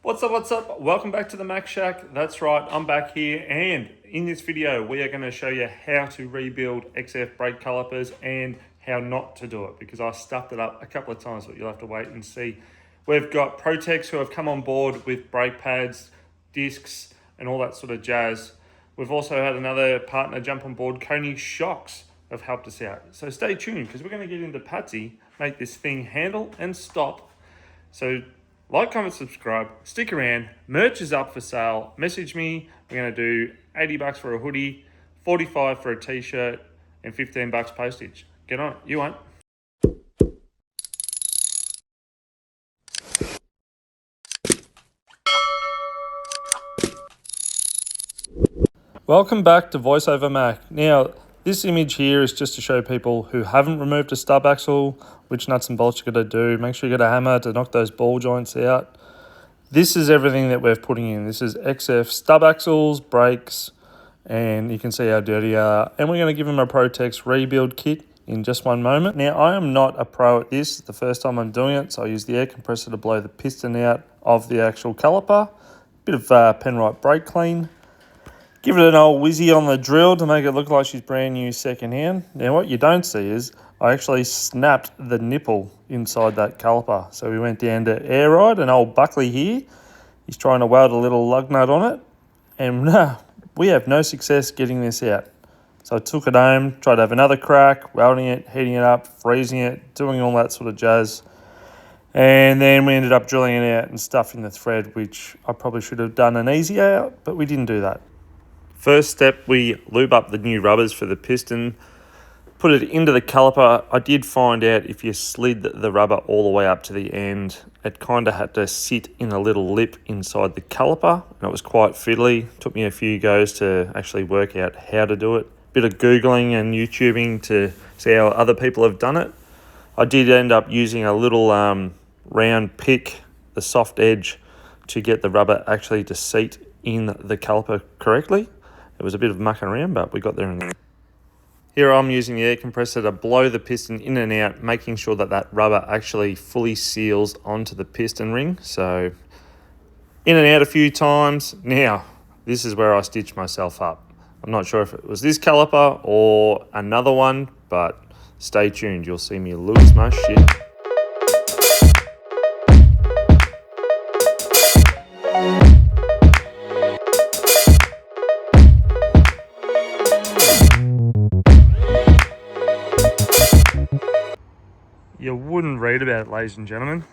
What's up? Welcome back to the Mac Shack. That's right, I'm back here, and in this video we are going to show you how to rebuild XF brake calipers and how not to do it, because I stuffed it up a couple of times, but you'll have to wait and see. We've got Protex who have come on board with brake pads, discs and all that sort of jazz. We've also had another partner jump on board, Koni shocks, have helped us out. So stay tuned, because we're going to get into Patsy, make this thing handle and stop. So like, comment, subscribe, stick around. Merch is up for sale. Message me. We're going to do 80 bucks for a hoodie, 45 for a t-shirt, and 15 bucks postage. Get on it. You won't. Welcome back to VoiceOver Mac. Now, this image here is just to show people who haven't removed a stub axle, which nuts and bolts you're going to do. Make sure you get a hammer to knock those ball joints out. This is everything that we're putting in. This is XF stub axles, brakes, and you can see how dirty they are. And we're going to give them a Protex rebuild kit in just one moment. Now, I am not a pro at this. It's the first time I'm doing it, so I use the air compressor to blow the piston out of the actual caliper. Bit of Penrite brake clean. Give it an old whizzy on the drill to make it look like she's brand new second hand. Now, what you don't see is I actually snapped the nipple inside that caliper. So we went down to air ride, and old Buckley here, he's trying to weld a little lug nut on it. And we have no success getting this out. So I took it home, tried to have another crack, welding it, heating it up, freezing it, doing all that sort of jazz. And then we ended up drilling it out and stuffing the thread, which I probably should have done an easy out, but we didn't do that. First step, we lube up the new rubbers for the piston, put it into the caliper. I did find out if you slid the rubber all the way up to the end, it kind of had to sit in a little lip inside the caliper, and it was quite fiddly. Took me a few goes to actually work out how to do it. Bit of Googling and YouTubing to see how other people have done it. I did end up using a little round pick, the soft edge, to get the rubber actually to seat in the caliper correctly. It was a bit of mucking around, but we got there in the end. Here I'm using the air compressor to blow the piston in and out, making sure that that rubber actually fully seals onto the piston ring. So in and out a few times. Now, this is where I stitched myself up. I'm not sure if it was this caliper or another one, but stay tuned. You'll see me lose my shit. You wouldn't read about it, ladies and gentlemen.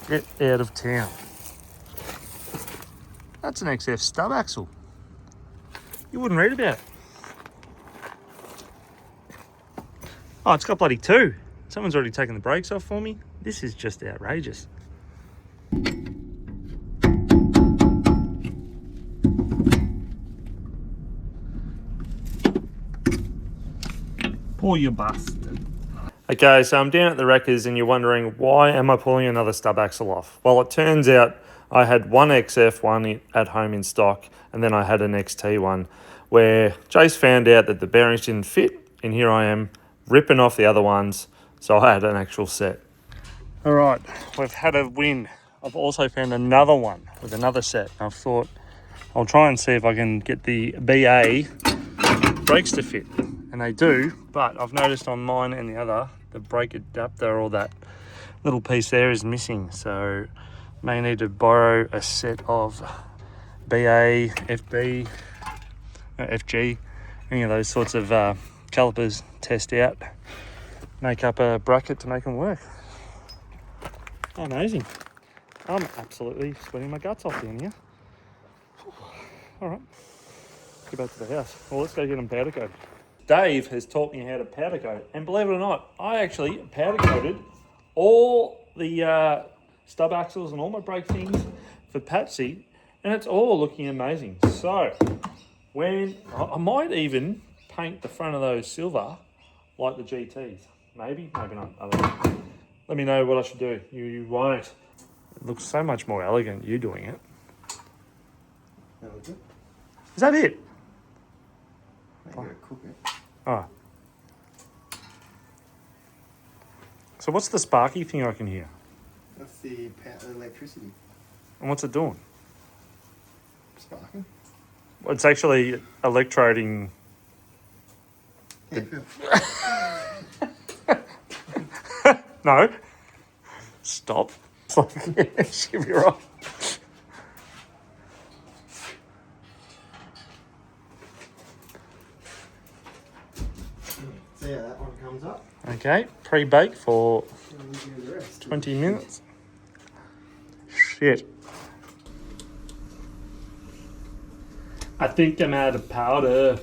Get out of town. That's an XF stub axle. You wouldn't read about it. Oh, it's got bloody two. Someone's already taken the brakes off for me. This is just outrageous. Poor you bastard. Okay, so I'm down at the wreckers and you're wondering, why am I pulling another stub axle off? Well, it turns out I had one XF one at home in stock, and then I had an XT one where Jace found out that the bearings didn't fit, and here I am ripping off the other ones, so I had an actual set. All right, we've had a win. I've also found another one with another set. I've thought I'll try and see if I can get the BA brakes to fit. And they do, but I've noticed on mine and the other, the brake adapter or that little piece there is missing. So may need to borrow a set of BA, FB, FG, any of those sorts of calipers, test out, make up a bracket to make them work. Amazing. I'm absolutely sweating my guts off down here. All right, get back to the house. Well, let's go get them powder coated. Dave has taught me how to powder coat, and believe it or not, I actually powder coated all the stub axles and all my brake things for Patsy, and it's all looking amazing. So when I might even paint the front of those silver like the GTs. Maybe not. I don't know. Let me know what I should do. You won't. It looks so much more elegant you doing it. Elegant? Is that it? I gotta cook it. Oh. So what's the sparky thing I can hear? That's the electricity. And what's it doing? Sparking. It's actually electroding. No. Stop. It's like, yeah, she'll be right. See how that one comes up? Okay, pre-bake for And we do the rest. 20 minutes. Shit. I think I'm out of powder.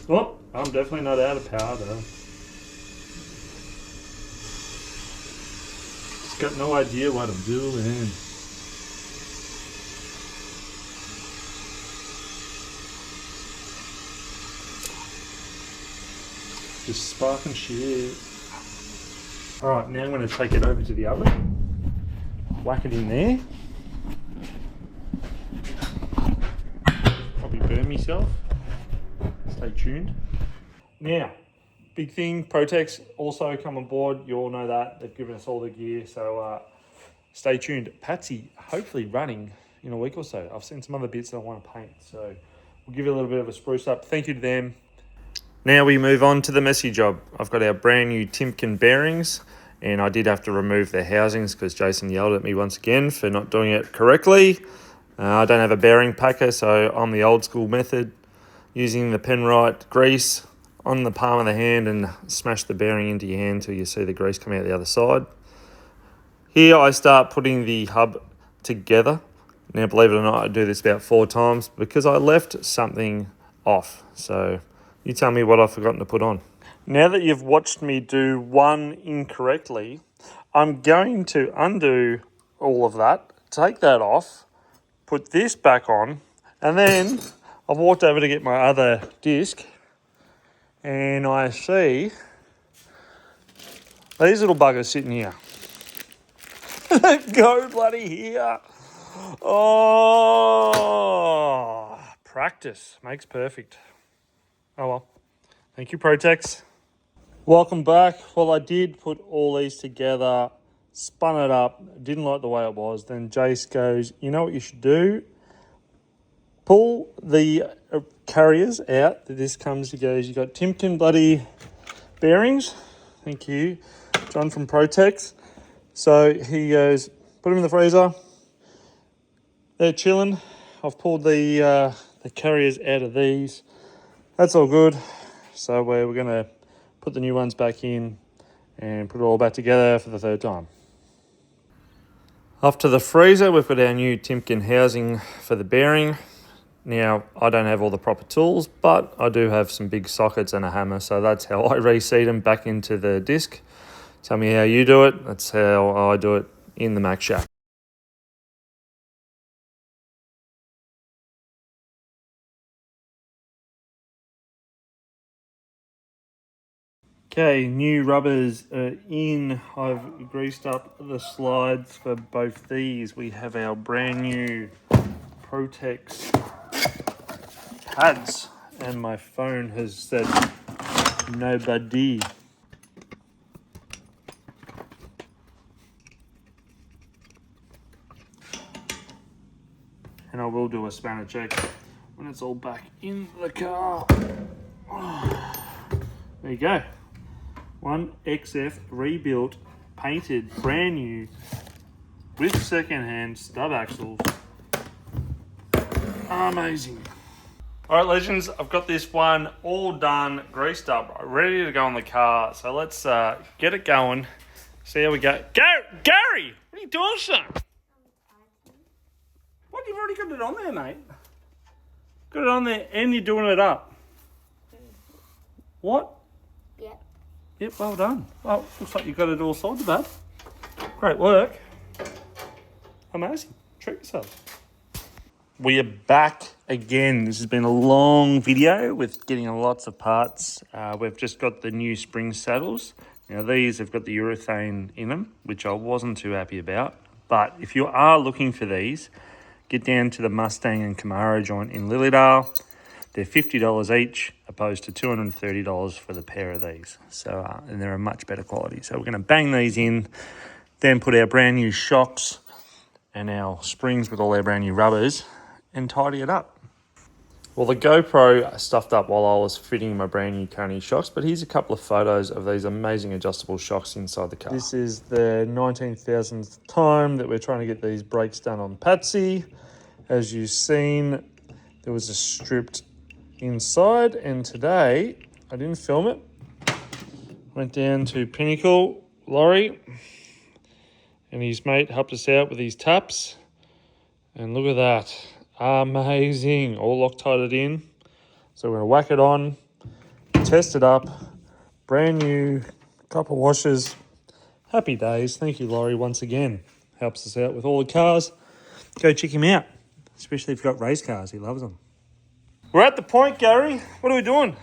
Oh, I'm definitely not out of powder. Just got no idea what I'm doing. Just sparking shit. Alright, now I'm going to take it over to the oven. Whack it in there. Probably burn myself. Stay tuned. Now, big thing, Protex also come on board. You all know that. They've given us all the gear, so stay tuned. Patsy, hopefully running in a week or so. I've seen some other bits that I want to paint, so we'll give you a little bit of a spruce up. Thank you to them. Now we move on to the messy job. I've got our brand new Timken bearings, and I did have to remove their housings because Jason yelled at me once again for not doing it correctly. I don't have a bearing packer, so I'm the old school method, using the Penrite grease on the palm of the hand and smash the bearing into your hand till you see the grease come out the other side. Here I start putting the hub together. Now, believe it or not, I do this about 4 times because I left something off. So you tell me what I've forgotten to put on. Now that you've watched me do one incorrectly, I'm going to undo all of that, take that off, put this back on, and then I've walked over to get my other disc, and I see these little buggers sitting here. Go bloody here. Oh, practice makes perfect. Oh well. Thank you, Protex. Welcome back. Well, I did put all these together, spun it up, didn't like the way it was. Then Jace goes, you know what you should do? Pull the carriers out that this comes, he goes, you got Timken bloody bearings. Thank you, John from Protex. So he goes, put them in the freezer. They're chilling. I've pulled the carriers out of these. That's all good. So we're going to put the new ones back in and put it all back together for the 3rd time. Off to the freezer, we've got our new Timken housing for the bearing. Now, I don't have all the proper tools, but I do have some big sockets and a hammer, so that's how I reseat them back into the disc. Tell me how you do it. That's how I do it in the Mac Shack. Okay, new rubbers are in. I've greased up the slides for both these. We have our brand new Protex pads, and my phone has said nobody. And I will do a spanner check when it's all back in the car. There you go. One XF rebuilt, painted, brand new, with second-hand stub axles. Amazing. All right, legends, I've got this one all done, greased up, ready to go in the car. So let's get it going, see how we go. Gary, what are you doing, son? What, you've already got it on there, mate? Got it on there and you're doing it up. What? Yep. Yep, well done. Well, looks like you've got it all sorted, bud. Great work. Amazing. Treat yourself. We are back again. This has been a long video with getting lots of parts. We've just got the new spring saddles. Now these have got the urethane in them, which I wasn't too happy about. But if you are looking for these, get down to the Mustang and Camaro joint in Lilydale. They're $50 each, opposed to $230 for the pair of these. So, and they're a much better quality. So we're going to bang these in, Then put our brand new shocks and our springs with all our brand new rubbers and tidy it up. Well, the GoPro stuffed up while I was fitting my brand new Koni shocks, but here's a couple of photos of these amazing adjustable shocks inside the car. This is the 19,000th time that we're trying to get these brakes done on Patsy. As you've seen, there was a stripped inside, and today, I didn't film it, went down to Pinnacle, Laurie, and his mate helped us out with these taps, and look at that. Amazing. All Loctited in. So we're going to whack it on, test it up. Brand new, couple washers. Happy days. Thank you, Laurie, once again. Helps us out with all the cars. Go check him out, especially if you've got race cars. He loves them. We're at the point, Gary. What are we doing?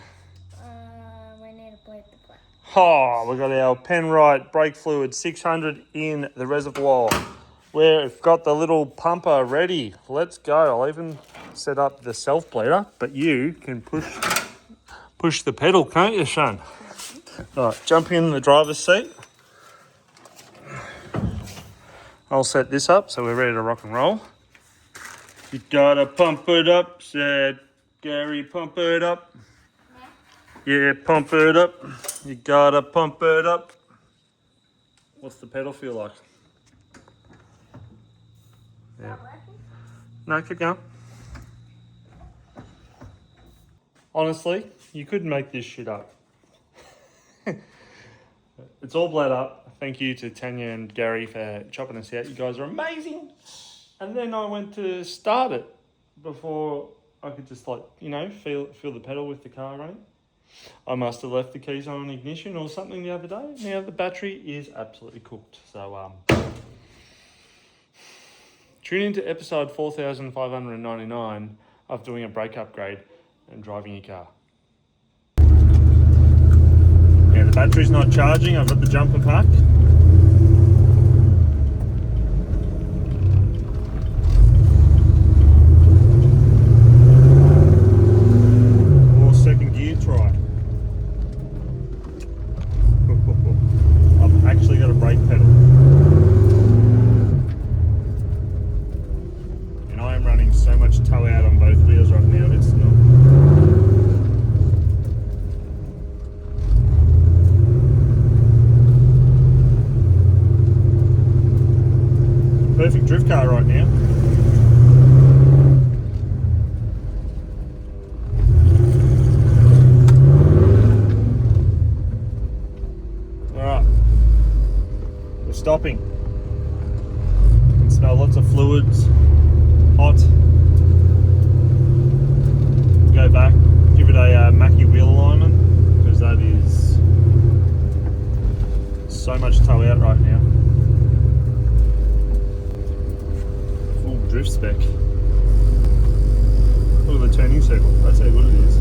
We need to plate the plate. Oh, we've got our Penrite brake fluid 600 in the reservoir. We've got the little pumper ready. Let's go. I'll even set up the self bleeder, but you can push the pedal, can't you, Sean? All right, jump in the driver's seat. I'll set this up so we're ready to rock and roll. You gotta pump it up, said Gary, pump it up. Yeah, pump it up. You gotta pump it up. What's the pedal feel like? Yeah. No, keep going. Honestly, you couldn't make this shit up. It's all bled up. Thank you to Tanya and Gary for chopping us out. You guys are amazing. And then I went to start it before I could just feel the pedal with the car running. I must have left the keys on ignition or something the other day. Now the battery is absolutely cooked. So tune into episode 4599 of doing a brake upgrade and driving your car. Yeah, the battery's not charging. I've got the jumper pack. Or second gear try. I've actually got a brake pedal. I am running so much toe out on both wheels right now, it's not. Perfect drift car right now. Alright, we're stopping. You can smell lots of fluids. Hot. Go back, give it a Mackie wheel alignment because that is so much toe out right now. Full drift spec. Look at the turning circle, that's how good it is.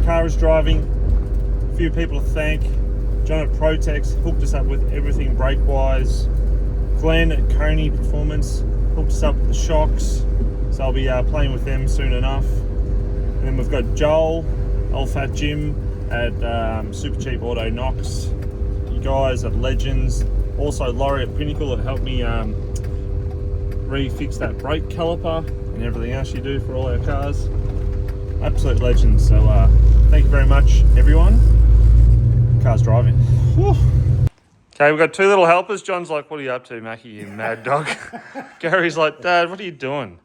Car is driving, a few people to thank. John at Protex hooked us up with everything brake wise. Glenn at Koni Performance hooked us up with the shocks, so I'll be playing with them soon enough. And then we've got Joel, Old Fat Jim at Super Cheap Auto Knox. You guys at Legends. Also Laurie at Pinnacle that helped me refix that brake caliper and everything else you do for all our cars. Absolute legends. So thank you very much, everyone. Car's driving. Whew. Okay, we've got two little helpers. John's like, what are you up to, Mackie, you mad dog? Gary's like, Dad, what are you doing?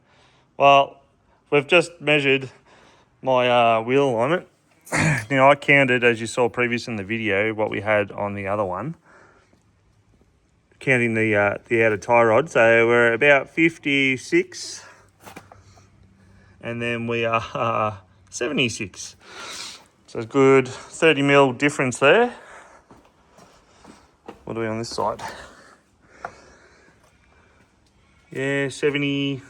Well, we've just measured my wheel alignment. Now, I counted, as you saw previous in the video, what we had on the other one. Counting the outer tie rod. So we're about 56. And then we are 76. So it's good 30 mil difference there. What are we on this side? Yeah, 70,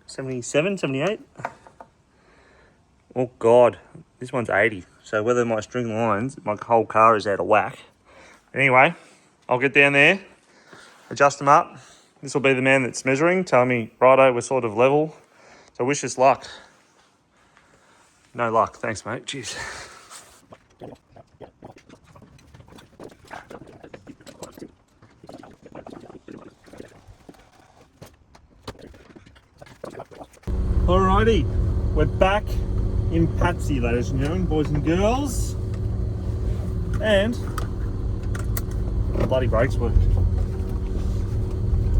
77, 78. Oh God, this one's 80. So whether my string lines, my whole car is out of whack. Anyway, I'll get down there, adjust them up. This will be the man that's measuring. Tell me, righto, we're sort of level. So wish us luck. No luck, thanks mate, cheers. Alrighty, we're back in Patsy, ladies and gentlemen, boys and girls, and the bloody brakes work.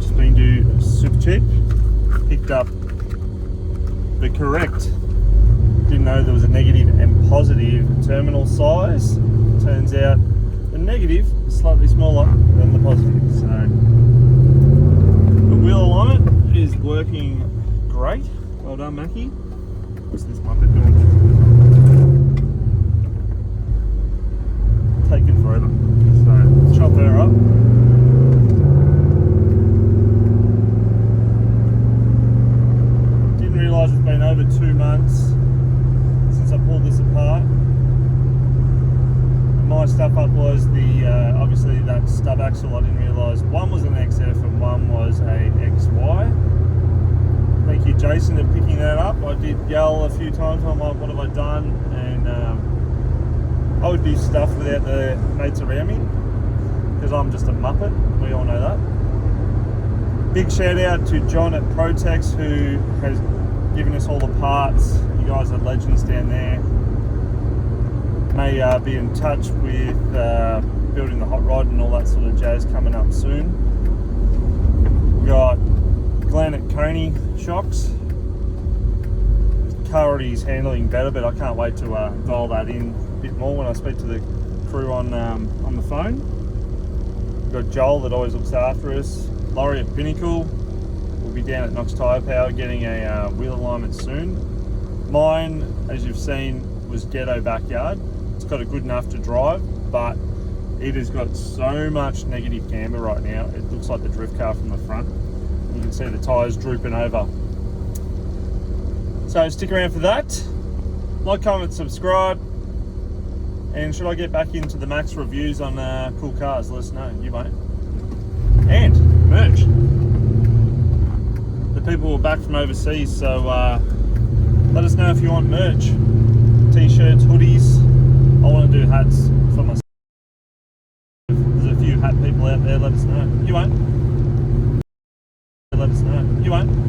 Just been to Super Cheap, picked up the correct. Didn't know there was a negative and positive terminal size. Turns out the negative is slightly smaller than the positive. So the wheel alignment is working great. Well done, Mackie. What's this muppet doing? Taking forever. So chop her up. Didn't realise it's been over 2 months since I pulled this apart. My stuff up was the obviously that stub axle. I didn't realise one was an XF and one was a XY. Thank you, Jason, for picking that up. I did yell a few times. I'm like, what have I done? And I would do stuff without the mates around me because I'm just a muppet. We all know that. Big shout out to John at Protex, who has given us all the parts. You guys are legends down there. May be in touch with building the hot rod and all that sort of jazz coming up soon. We've got Glenn at Koni shocks. Car already is handling better, but I can't wait to dial that in a bit more when I speak to the crew on the phone. We've got Joel that always looks after us. Laurie at Pinnacle. We'll be down at Knox Tyrepower getting a wheel alignment soon. Mine, as you've seen, was ghetto backyard. It's got a good enough to drive, but it has got so much negative camber right now. It looks like the drift car from the front. You can see the tyres drooping over. So stick around for that. Like, comment, subscribe. And should I get back into the Max reviews on cool cars? Let us know. You won't. And merch. The people were back from overseas, so let us know if you want merch. T-shirts, hoodies. I want to do hats for myself. If there's a few hat people out there, let us know. You won't. Let us know. You won't.